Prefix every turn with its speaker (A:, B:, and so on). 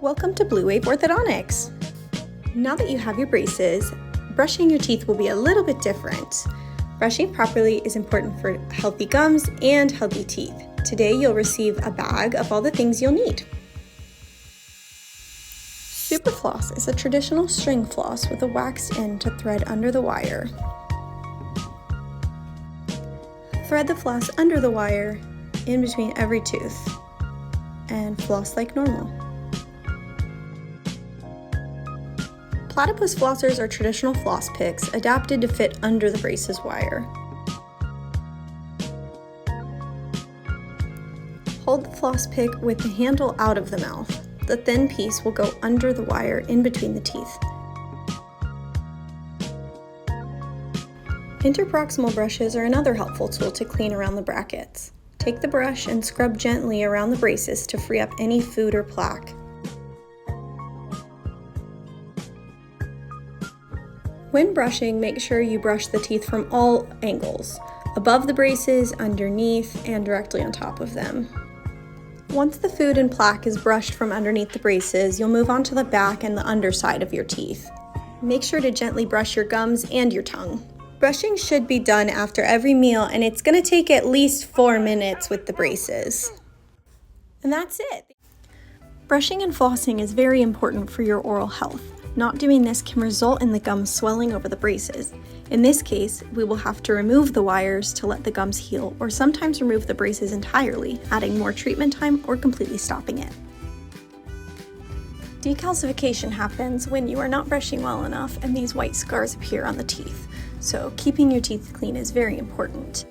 A: Welcome to Blue Wave Orthodontics. Now that you have your braces, brushing your teeth will be a little bit different. Brushing properly is important for healthy gums and healthy teeth. Today you'll receive a bag of all the things you'll need. Super Floss is a traditional string floss with a waxed end to thread under the wire. Thread the floss under the wire in between every tooth and floss like normal. Platypus flossers are traditional floss picks adapted to fit under the braces wire. Hold the floss pick with the handle out of the mouth. The thin piece will go under the wire in between the teeth. Interproximal brushes are another helpful tool to clean around the brackets. Take the brush and scrub gently around the braces to free up any food or plaque. When brushing, make sure you brush the teeth from all angles, above the braces, underneath, and directly on top of them. Once the food and plaque is brushed from underneath the braces, you'll move on to the back and the underside of your teeth. Make sure to gently brush your gums and your tongue. Brushing should be done after every meal, and it's going to take at least 4 minutes with the braces. And that's it. Brushing and flossing is very important for your oral health. Not doing this can result in the gums swelling over the braces. In this case, we will have to remove the wires to let the gums heal, or sometimes remove the braces entirely, adding more treatment time or completely stopping it. Decalcification happens when you are not brushing well enough and these white scars appear on the teeth. So keeping your teeth clean is very important.